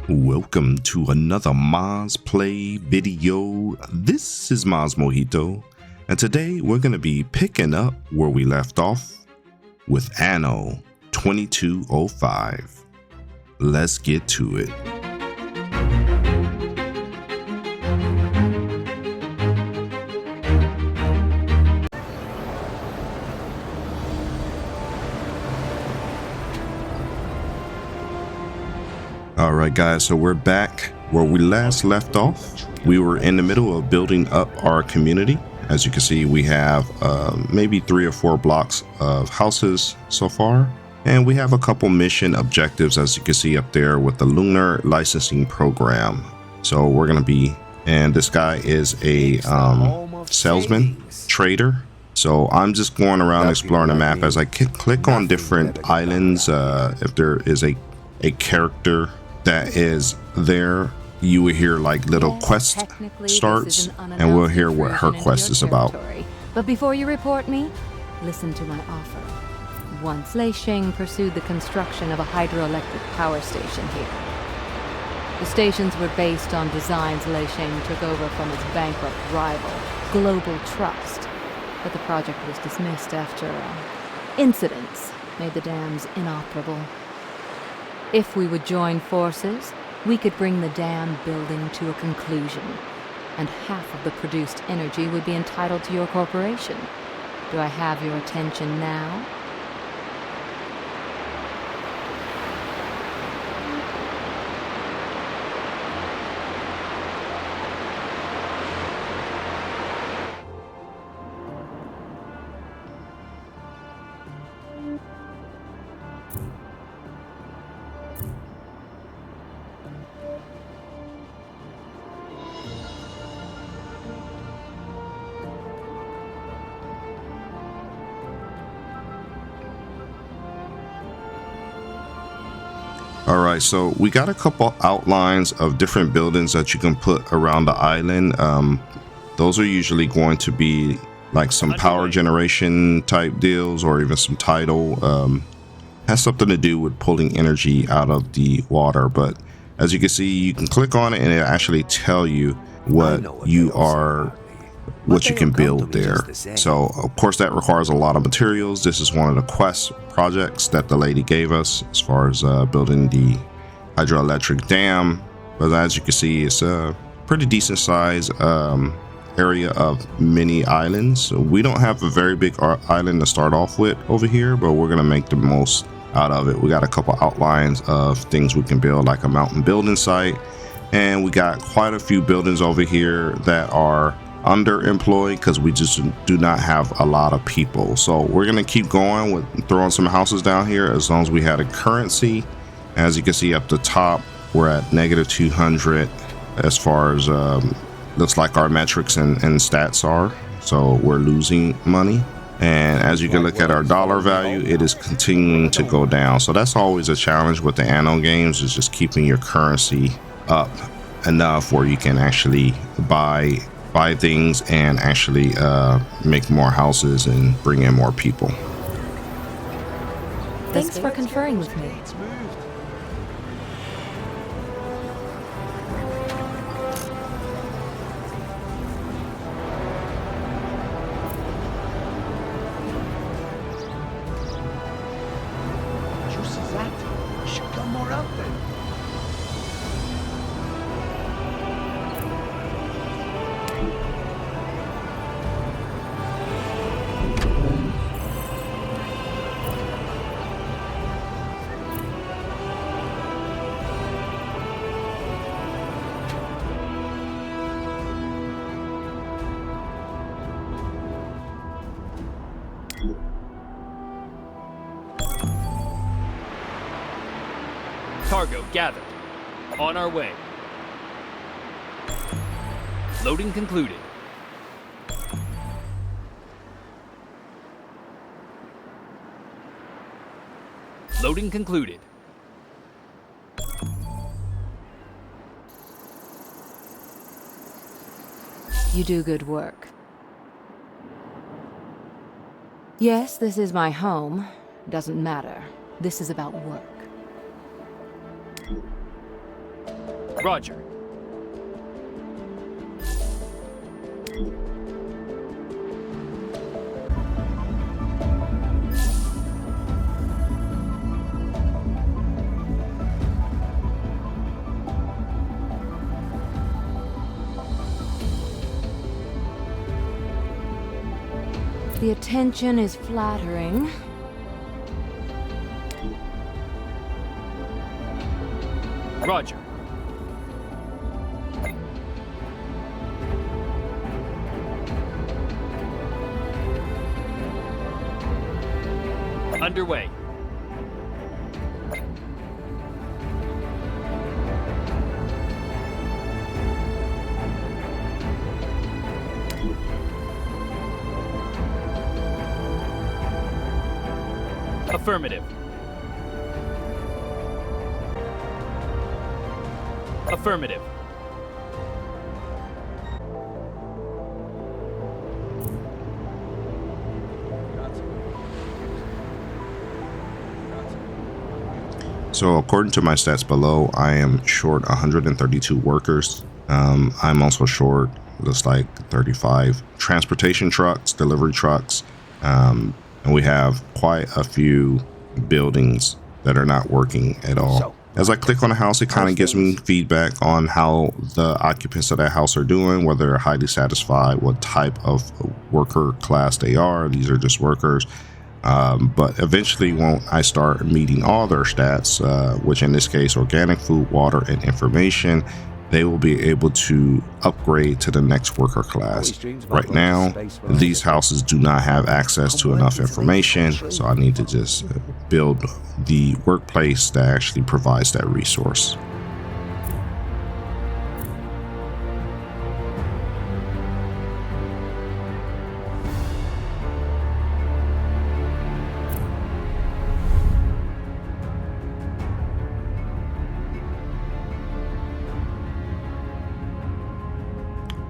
Welcome to another Moz Play video. This is Mojito, and today we're going to be picking up where we left off with Anno 2205. Let's get to it. Alright guys, so we're back where we last left off. We were in the middle of building up our community. As you can see, we have maybe 3 or 4 blocks of houses so far. And we have a couple mission objectives, as you can see up there with the lunar licensing program. So we're going to be, and this guy is a salesman, trader. So I'm just going around exploring the map as I click on different islands. If there is a character that is there, you will hear like little quest starts, and we'll hear what her quest is about. But before you report me, listen to my offer. Once Lei Sheng pursued the construction of a hydroelectric power station here. The stations were based on designs Lei Sheng took over from its bankrupt rival, Global Trust. But the project was dismissed after incidents made the dams inoperable. If we would join forces, we could bring the dam building to a conclusion, and half of the produced energy would be entitled to your corporation. Do I have your attention now? Alright, so we got a couple outlines of different buildings that you can put around the island. Those are usually going to be like some power generation type deals, or even some tidal. Has something to do with pulling energy out of the water. But as you can see, you can click on it and it actually tell you what you can build there. So of course that requires a lot of materials. This is one of the quest projects that the lady gave us as far as building the hydroelectric dam. But as you can see, it's a pretty decent size area of mini islands. We don't have a very big island to start off with over here, but we're gonna make the most out of it. We got a couple outlines of things we can build, like a mountain building site, and we got quite a few buildings over here that are underemployed because we just do not have a lot of people. So we're gonna keep going with throwing some houses down here as long as we had a currency. As you can see up the top, we're at -200 as far as looks like our metrics and stats are. So we're losing money, and as you can look at our dollar value, it is continuing to go down. So that's always a challenge with the Anno games, is just keeping your currency up enough where you can actually buy things and actually make more houses and bring in more people. Thanks for conferring with me. Cargo gathered. On our way. Loading concluded. Loading concluded. You do good work. Yes, this is my home. Doesn't matter. This is about work. Roger. The attention is flattering. Roger. Underway. Affirmative. Affirmative. So according to my stats below, I am short 132 workers. I'm also short just like 35 transportation trucks, delivery trucks, and we have quite a few buildings that are not working at all. As I click on a house, it kind of gives me feedback on how the occupants of that house are doing, whether they're highly satisfied, what type of worker class they are. These are just workers. But eventually, when I start meeting all their stats, which in this case, organic food, water, and information, they will be able to upgrade to the next worker class. Right now, these houses do not have access to enough information, so I need to just build the workplace that actually provides that resource.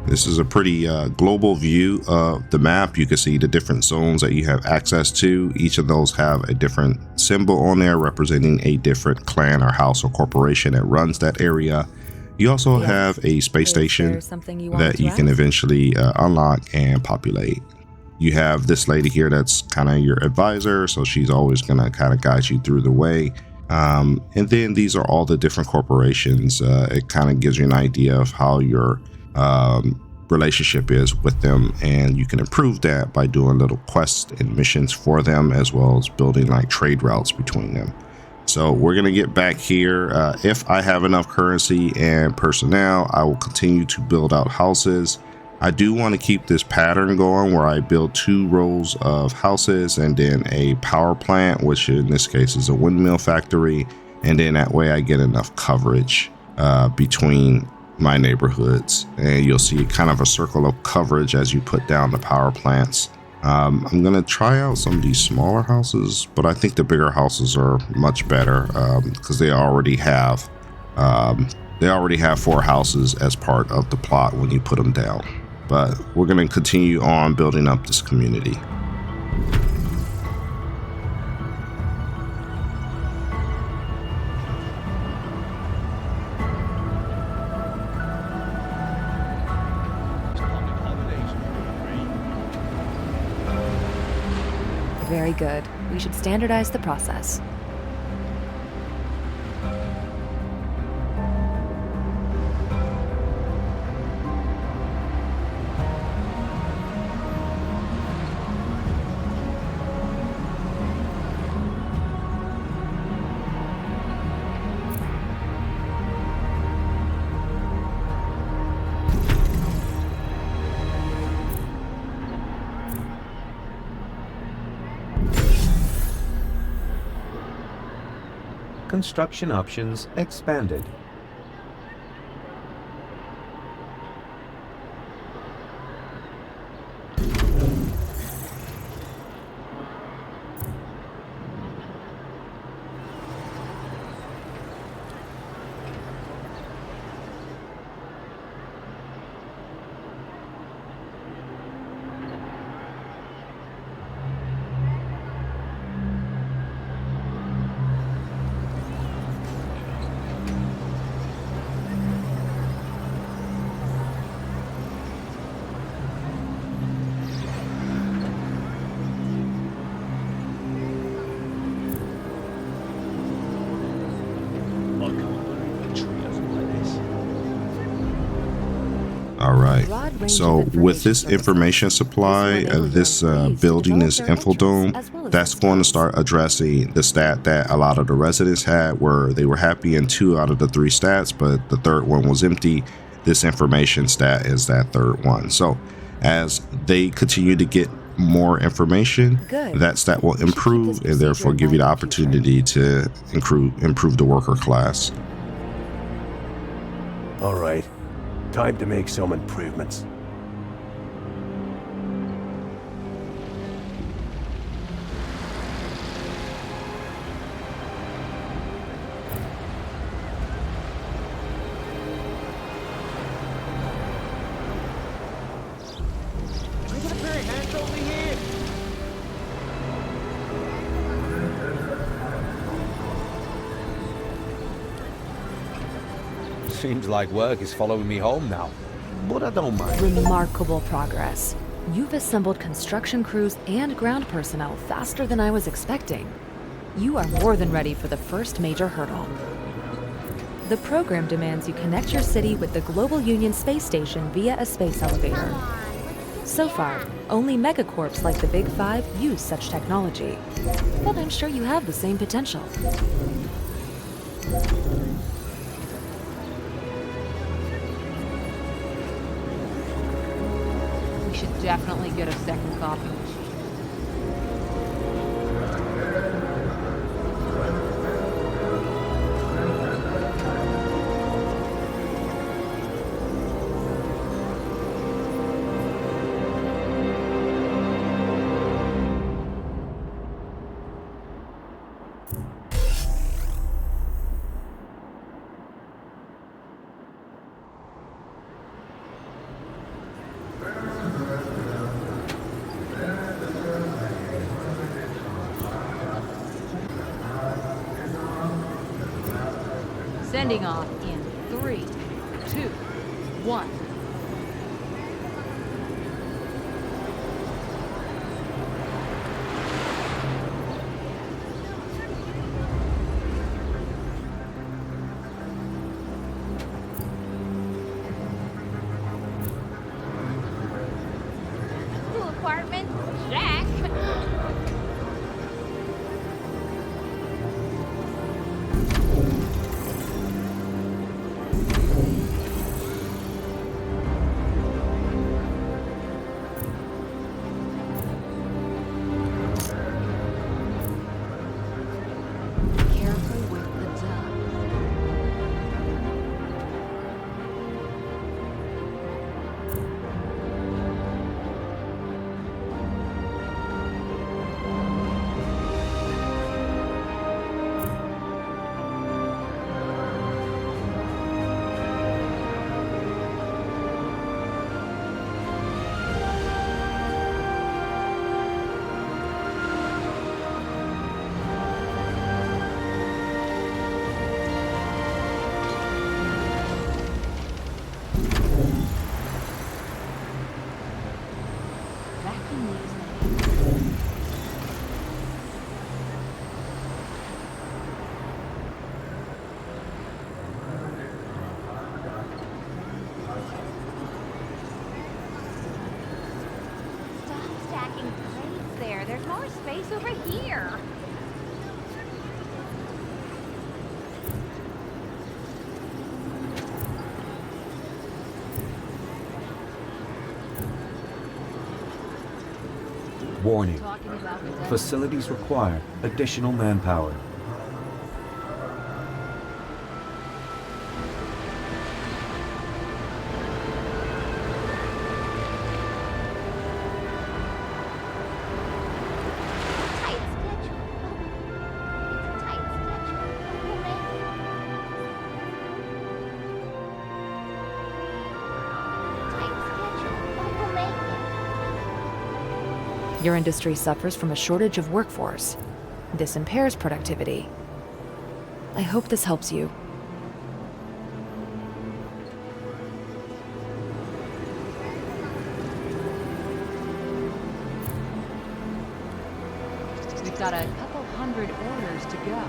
This is a pretty global view of the map. You can see the different zones that you have access to. Each of those have a different symbol on there representing a different clan or house or corporation that runs that area. You also have a space station that you can eventually unlock and populate. You have this lady here that's kind of your advisor, so she's always going to kind of guide you through the way. And then these are all the different corporations. It kind of gives you an idea of how your relationship is with them, and you can improve that by doing little quests and missions for them, as well as building like trade routes between them. So we're going to get back here. If I have enough currency and personnel, I will continue to build out houses. I do want to keep this pattern going where I build 2 rows of houses and then a power plant, which in this case is a windmill factory, and then that way I get enough coverage between my neighborhoods, and you'll see kind of a circle of coverage as you put down the power plants. I'm gonna try out some of these smaller houses, but I think the bigger houses are much better because they already have 4 houses as part of the plot when you put them down. But we're gonna continue on building up this community. Very good. We should standardize the process. Construction options expanded. range So of with this services. information supply, This is where they this will learn ways to building, develop this their interests, infodome, as well as that's their going to skills. start addressing the stat that a lot of the residents had, where they were happy in 2 out of the 3 stats, but the third one was empty. This information stat is that third one. So as they continue to get more information, Good. that stat will You should keep this improve and therefore procedure in give you the mind in future. opportunity to improve the worker class. All right. Time to make some improvements. Seems like work is following me home now, but I don't mind. Remarkable progress. You've assembled construction crews and ground personnel faster than I was expecting. You are more than ready for the first major hurdle. The program demands you connect your city with the Global Union space station via a space elevator. So far, only megacorps like the Big Five use such technology. But I'm sure you have the same potential. We should definitely get a second coffee machine. Sending off in 3, 2, 1. New apartment, Jack. Careful with the dust. Vacuum leaves. Stop stacking crates there. There's more space over here. Warning. Talking about the dust. Facilities require additional manpower. Tight schedule. It's a tight schedule. We'll make it. Tight schedule. We'll make it. Your industry suffers from a shortage of workforce. This impairs productivity. I hope this helps you. We've got a couple hundred orders to go.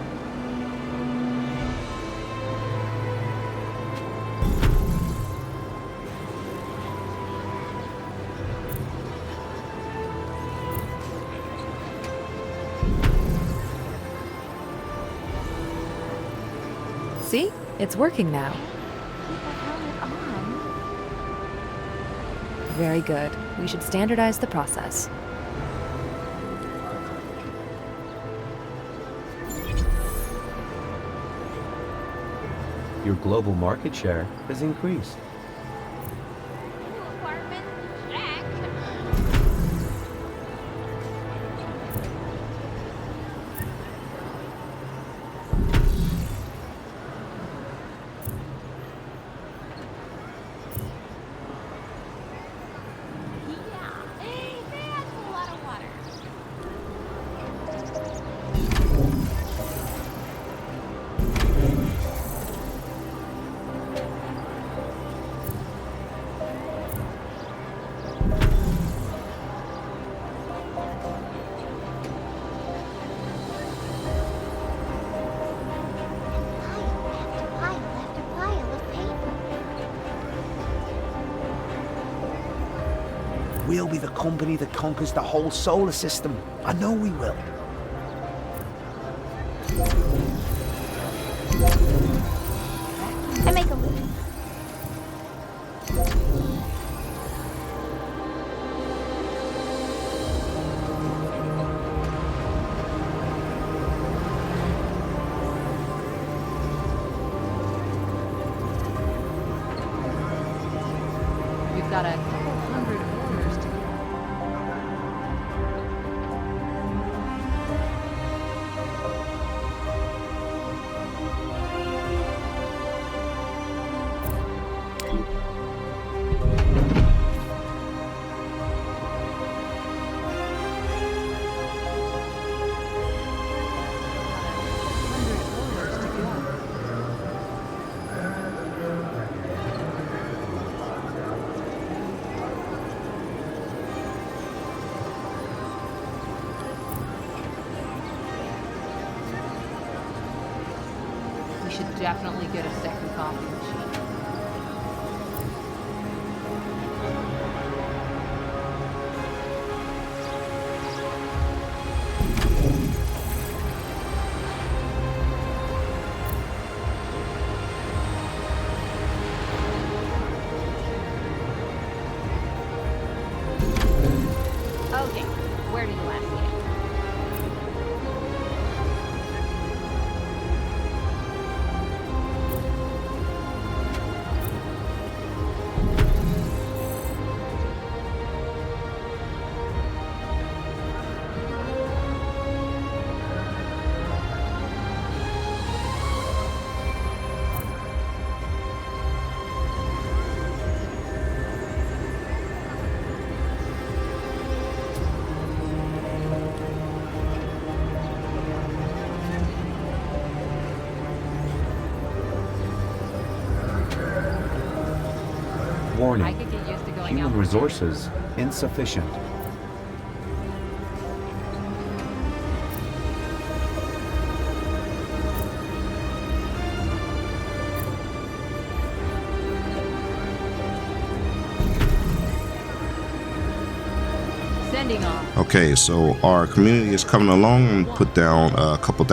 See? It's working now. Keep a helmet on. Very good. We should standardize the process. Your global market share has increased. New apartment, check. Yeah, that's a lot of water. Pile after pile of paper. We'll be the company that conquers the whole solar system. I know we will. I make a loop. We've got a couple hundred orders to go. We should definitely get a second coffee machine. Okay, where do you want to see I Warning. could get used to going Human out. resources insufficient. Sending off. Okay, so our community is coming along and put down a couple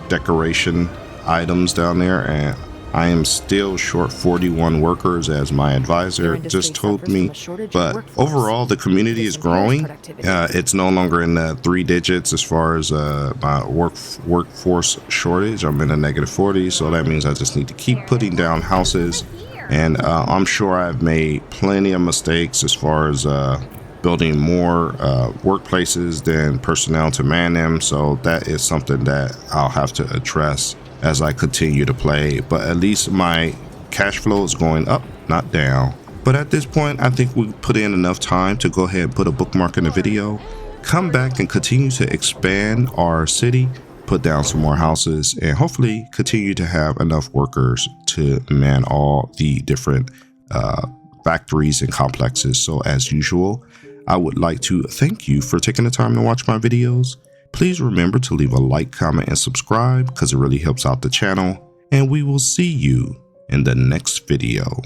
decoration items down there, and I am still short 41 workers as my advisor Your industry just told suffers me. from a shortage of But workforce. overall, the community This is growing. improves productivity. It's no longer in the 3 digits as far as my workforce shortage. I'm in a -40, so that means I just need to keep putting down houses. And I'm sure I've made plenty of mistakes as far as building more workplaces than personnel to man them. So that is something that I'll have to address as I continue to play. But at least my cash flow is going up, not down. But at this point, I think we put in enough time to go ahead and put a bookmark in the video, come back and continue to expand our city, put down some more houses, and hopefully continue to have enough workers to man all the different factories and complexes. So as usual, I would like to thank you for taking the time to watch my videos. Please remember to leave a like, comment, and subscribe because it really helps out the channel. And we will see you in the next video.